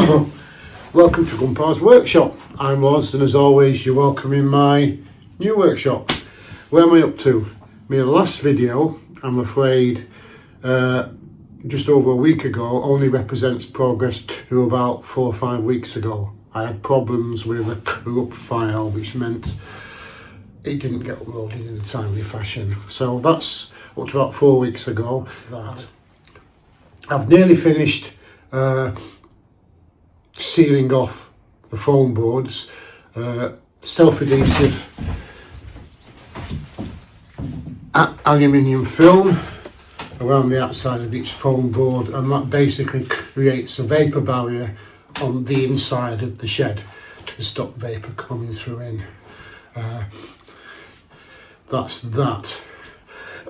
Welcome to Grandpa's Workshop. I'm Loz, and as always you're welcome in my new workshop. Where am I up to? My last video, I'm afraid, just over a week ago, only represents progress to about 4 or 5 weeks ago. I had problems with a corrupt file, which meant it didn't get uploaded in a timely fashion. So that's up to about 4 weeks ago. I've nearly finished sealing off the foam boards, self-adhesive aluminium film around the outside of each foam board, and that basically creates a vapour barrier on the inside of the shed to stop vapour coming through in. That's that.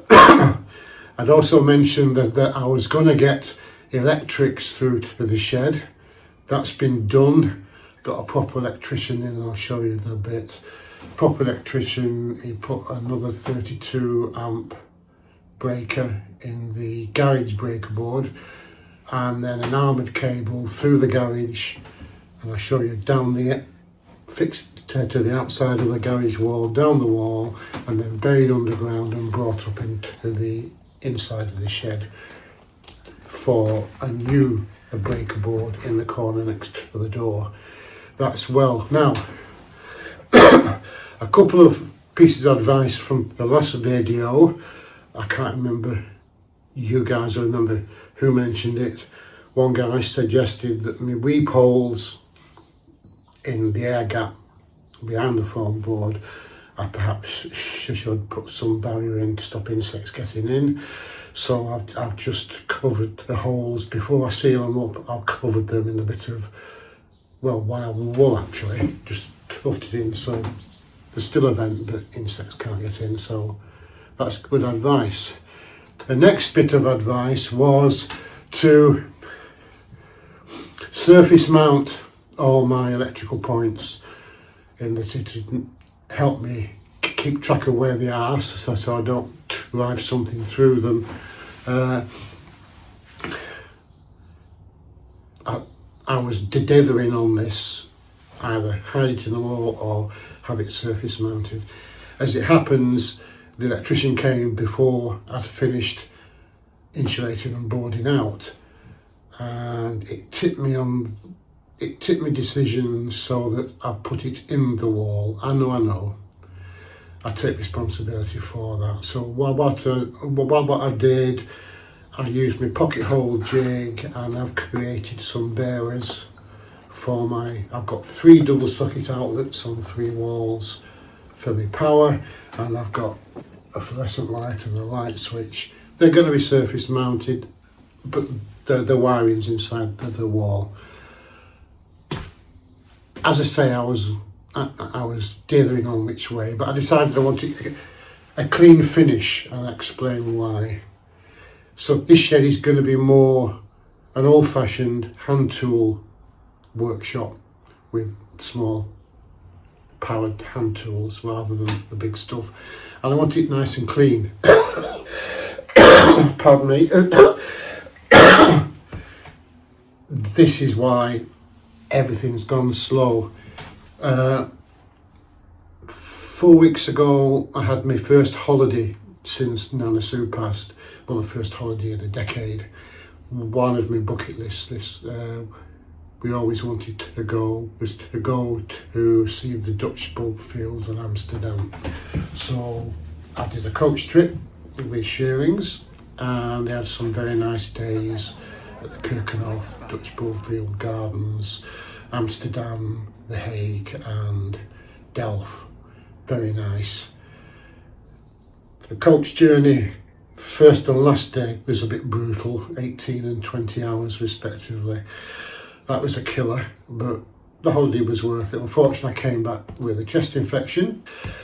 I'd also mentioned that I was going to get electrics through to the shed. That's been done. Got a proper electrician in, I'll show you the bit. Proper electrician, he put another 32 amp breaker in the garage breaker board, and then an armoured cable through the garage, and I'll show you down the fixed to the outside of the garage wall, down the wall, and then buried underground and brought up into the inside of the shed for a new breaker board in the corner next to the door. That's well. Now, a couple of pieces of advice from the last video. I can't remember, you guys will remember who mentioned it. One guy suggested that my weep holes in the air gap behind the foam board, I perhaps should put some barrier in to stop insects getting in. So I've just covered the holes. Before I seal them up, I've covered them in a bit of, well, wild wool actually, just stuffed it in so there's still a vent but insects can't get in, so that's good advice. The next bit of advice was to surface mount all my electrical points, in that it didn't help me keep track of where they are, so I don't drive something through them. I was dithering on this, either hide it in the wall or have it surface mounted. As it happens, the electrician came before I'd finished insulating and boarding out, and it tipped my decision so that I put it in the wall. I know. I take responsibility for that. So what I did, I used my pocket hole jig, and I've created some bearers for I've got 3 double socket outlets on 3 walls for my power, and I've got a fluorescent light and a light switch. They're going to be surface mounted, but the wiring's inside the wall. As I say, I was dithering on which way, but I decided I wanted a clean finish, and I'll explain why. So this shed is going to be more an old-fashioned hand tool workshop with small powered hand tools rather than the big stuff, and I want it nice and clean. Pardon me. This is why everything's gone slow. 4 weeks ago I had my first holiday since Nana Sue passed. Well, the first holiday in a decade. One of my bucket lists, we always wanted to go, was to go to see the Dutch bulb fields in Amsterdam. So I did a coach trip with shearings, and I had some very nice days at the Keukenhof, Dutch Bulbfield Gardens, Amsterdam, The Hague and Delft. Very nice. The coach journey, first and last day, was a bit brutal, 18 and 20 hours respectively. That was a killer, but the holiday was worth it. Unfortunately, I came back with a chest infection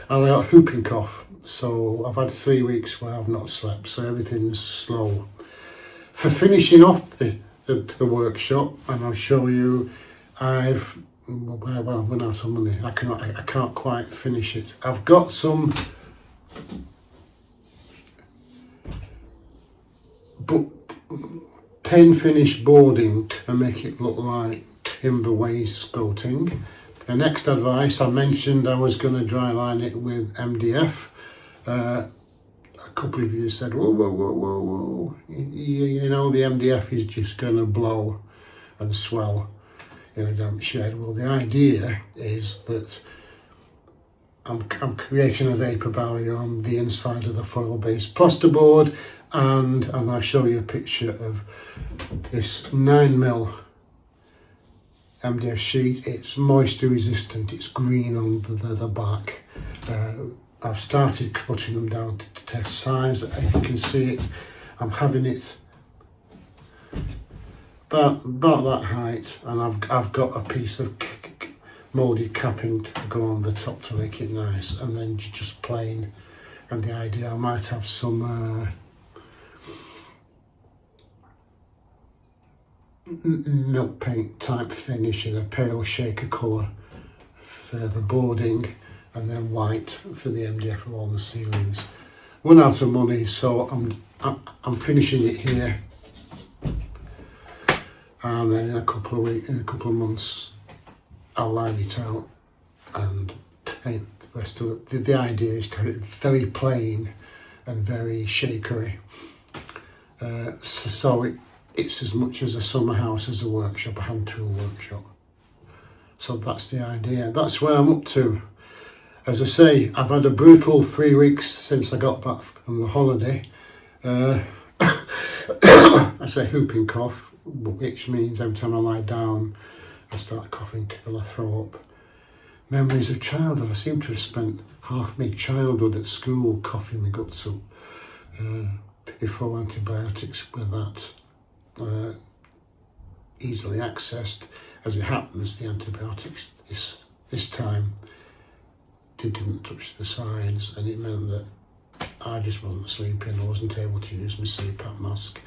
and I got whooping cough. So I've had 3 weeks where I've not slept, so everything's slow. For finishing off the workshop, and I'll show you, I've run out of money. I can't quite finish it. I've got some pen finish boarding to make it look like timber wainscoting. The next advice, I mentioned I was going to dry line it with MDF. A couple of you said, whoa, whoa, whoa, whoa, whoa. You know, the MDF is just going to blow and swell in a damp shed. Well, the idea is that I'm creating a vapour barrier on the inside of the foil-based plasterboard, and I'll show you a picture of this 9mm MDF sheet. It's moisture resistant, it's green on the back. I've started cutting them down to test size. If you can see it, I'm having it about that height, and I've got a piece of moulded capping to go on the top to make it nice, and then just plain. And the idea, I might have some milk paint type finish in a pale shaker colour for the boarding, and then white for the MDF along the ceilings. Run out of money, so I'm finishing it here, and then in a couple of weeks, in a couple of months, I'll line it out and paint the rest of it. The idea is to have it very plain and very shakery, so it's as much as a summer house as a workshop, a hand tool workshop. So that's the idea. That's where I'm up to. As I say, I've had a brutal 3 weeks since I got back from the holiday. I say whooping cough, which means every time I lie down, I start coughing till I throw up. Memories of childhood. I seem to have spent half my childhood at school coughing my guts up before antibiotics were that easily accessed. As it happens, the antibiotics this time didn't touch the sides, and it meant that I just wasn't sleeping. I wasn't able to use my CPAP mask,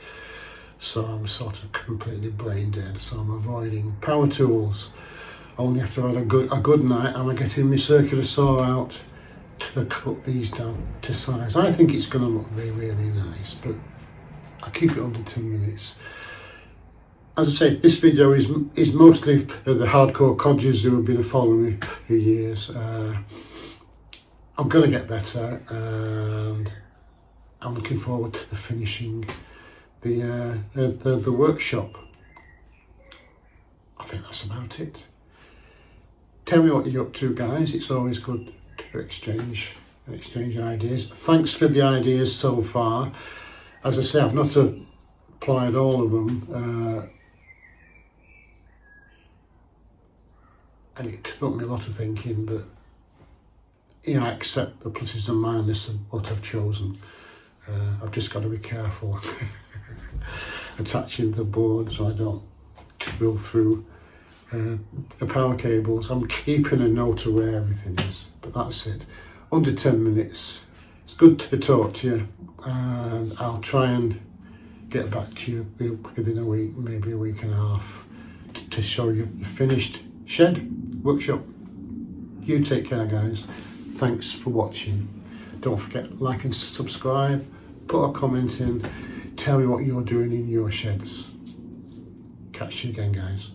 so I'm sort of completely brain dead. So I'm avoiding power tools. Only after I've had a good night am I getting my circular saw out to cut these down to size. I think it's going to look really, really nice, but I keep it under 10 minutes. As I say, this video is mostly for the hardcore codgers who have been following me for years. I'm going to get better, and I'm looking forward to finishing the workshop. I think that's about it. Tell me what you're up to, guys. It's always good to exchange ideas. Thanks for the ideas so far. As I say, I've not applied all of them, and it took me a lot of thinking, but I accept the pluses and minuses of what I've chosen. I've just got to be careful attaching the board so I don't drill through the power cables. I'm keeping a note of where everything is, but that's it. Under 10 minutes. It's good to talk to you, and I'll try and get back to you within a week, maybe a week and a half, to show you the finished shed workshop. You take care, guys. Thanks for watching. Don't forget, like and subscribe, put a comment in, tell me what you're doing in your sheds. Catch you again, guys.